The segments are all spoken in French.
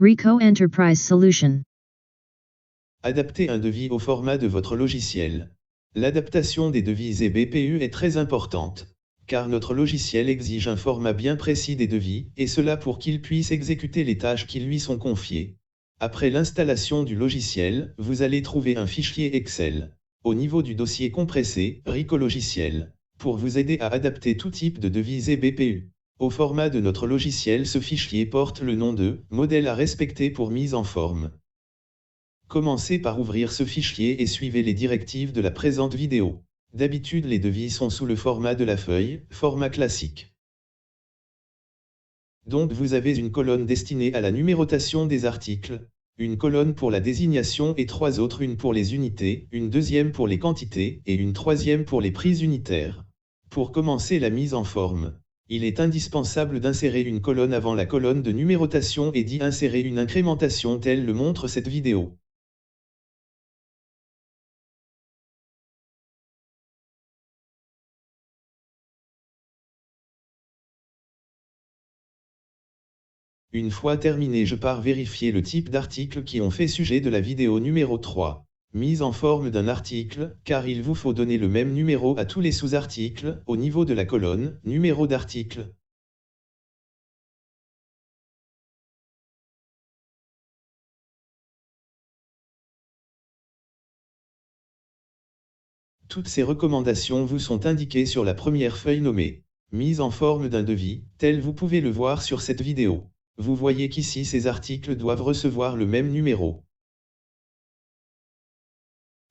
Ricoh Enterprise Solution. Adapter un devis au format de votre logiciel. L'adaptation des devis et BPU est très importante, car notre logiciel exige un format bien précis des devis, et cela pour qu'il puisse exécuter les tâches qui lui sont confiées. Après l'installation du logiciel, vous allez trouver un fichier Excel, au niveau du dossier compressé, Ricoh Logiciel, pour vous aider à adapter tout type de devis et BPU. Au format de notre logiciel, ce fichier porte le nom de « Modèle à respecter pour mise en forme ». Commencez par ouvrir ce fichier et suivez les directives de la présente vidéo. D'habitude, les devis sont sous le format de la feuille, format classique. Donc vous avez une colonne destinée à la numérotation des articles, une colonne pour la désignation et trois autres, une pour les unités, une deuxième pour les quantités et une troisième pour les prix unitaires. Pour commencer la mise en forme, il est indispensable d'insérer une colonne avant la colonne de numérotation et d'y insérer une incrémentation telle le montre cette vidéo. Une fois terminé, je pars vérifier le type d'articles qui ont fait sujet de la vidéo numéro 3. Mise en forme d'un article, car il vous faut donner le même numéro à tous les sous-articles, au niveau de la colonne, numéro d'article. Toutes ces recommandations vous sont indiquées sur la première feuille nommée « Mise en forme d'un devis », tel vous pouvez le voir sur cette vidéo. Vous voyez qu'ici ces articles doivent recevoir le même numéro.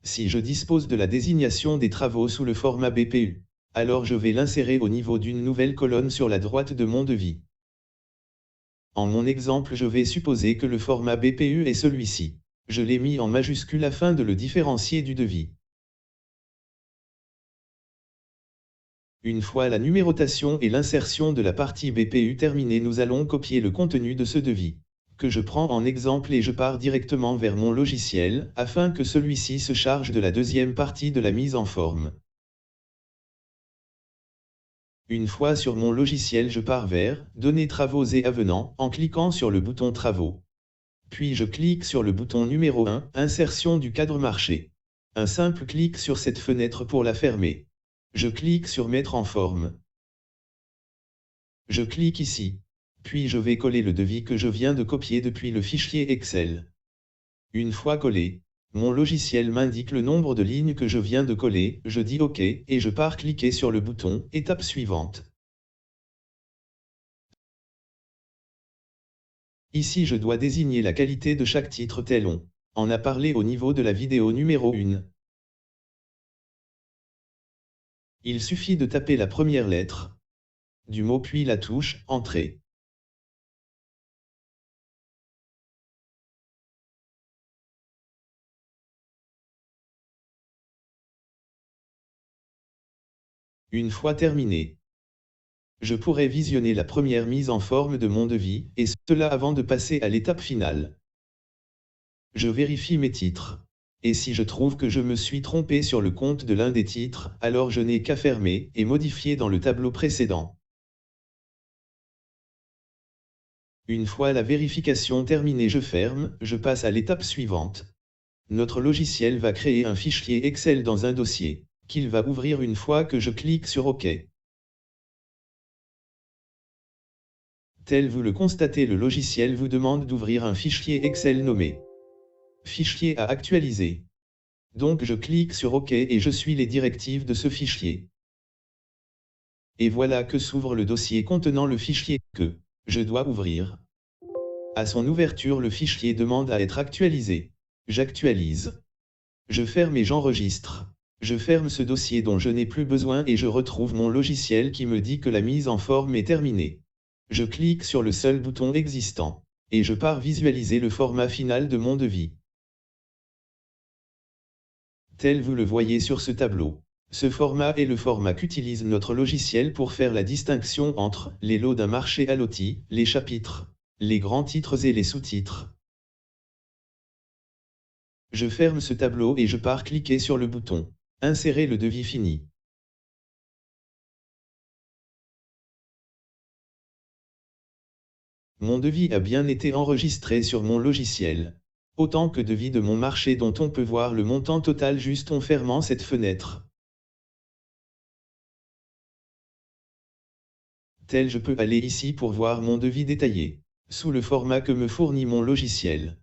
Si je dispose de la désignation des travaux sous le format BPU, alors je vais l'insérer au niveau d'une nouvelle colonne sur la droite de mon devis. En mon exemple, je vais supposer que le format BPU est celui-ci. Je l'ai mis en majuscule afin de le différencier du devis. Une fois la numérotation et l'insertion de la partie BPU terminée, nous allons copier le contenu de ce devis, que je prends en exemple, et je pars directement vers mon logiciel, afin que celui-ci se charge de la deuxième partie de la mise en forme. Une fois sur mon logiciel, je pars vers « Données travaux et avenants » en cliquant sur le bouton « Travaux ». Puis je clique sur le bouton numéro 1, « Insertion du cadre marché ». Un simple clic sur cette fenêtre pour la fermer. Je clique sur « Mettre en forme ». Je clique ici. Puis je vais coller le devis que je viens de copier depuis le fichier Excel. Une fois collé, mon logiciel m'indique le nombre de lignes que je viens de coller, je dis OK, et je pars cliquer sur le bouton « Étape suivante ». Ici je dois désigner la qualité de chaque titre tel on en a parlé au niveau de la vidéo numéro 1. Il suffit de taper la première lettre du mot puis la touche « Entrée ». Une fois terminé, je pourrai visionner la première mise en forme de mon devis, et cela avant de passer à l'étape finale. Je vérifie mes titres. Et si je trouve que je me suis trompé sur le compte de l'un des titres, alors je n'ai qu'à fermer et modifier dans le tableau précédent. Une fois la vérification terminée, je ferme, je passe à l'étape suivante. Notre logiciel va créer un fichier Excel dans un dossier, qu'il va ouvrir une fois que je clique sur OK. Tel vous le constatez, le logiciel vous demande d'ouvrir un fichier Excel nommé Fichier à actualiser. Donc je clique sur OK et je suis les directives de ce fichier. Et voilà que s'ouvre le dossier contenant le fichier que je dois ouvrir. À son ouverture, le fichier demande à être actualisé. J'actualise. Je ferme et j'enregistre. Je ferme ce dossier dont je n'ai plus besoin et je retrouve mon logiciel qui me dit que la mise en forme est terminée. Je clique sur le seul bouton existant. Et je pars visualiser le format final de mon devis. Tel vous le voyez sur ce tableau. Ce format est le format qu'utilise notre logiciel pour faire la distinction entre les lots d'un marché à loti, les chapitres, les grands titres et les sous-titres. Je ferme ce tableau et je pars cliquer sur le bouton « Insérer le devis fini ». Mon devis a bien été enregistré sur mon logiciel. Autant que devis de mon marché dont on peut voir le montant total juste en fermant cette fenêtre. Je peux aller ici pour voir mon devis détaillé, sous le format que me fournit mon logiciel.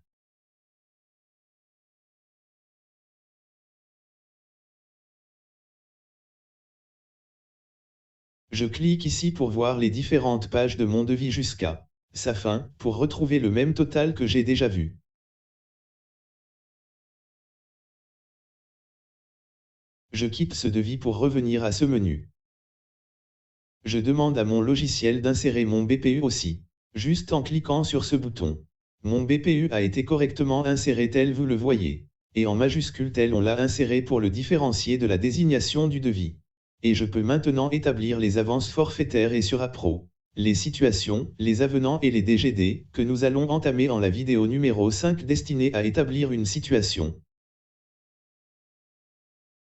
Je clique ici pour voir les différentes pages de mon devis jusqu'à sa fin, pour retrouver le même total que j'ai déjà vu. Je quitte ce devis pour revenir à ce menu. Je demande à mon logiciel d'insérer mon BPU aussi, juste en cliquant sur ce bouton. Mon BPU a été correctement inséré tel vous le voyez, et en majuscule tel on l'a inséré pour le différencier de la désignation du devis. Et je peux maintenant établir les avances forfaitaires et sur APRO, les situations, les avenants et les DGD, que nous allons entamer en la vidéo numéro 5 destinée à établir une situation.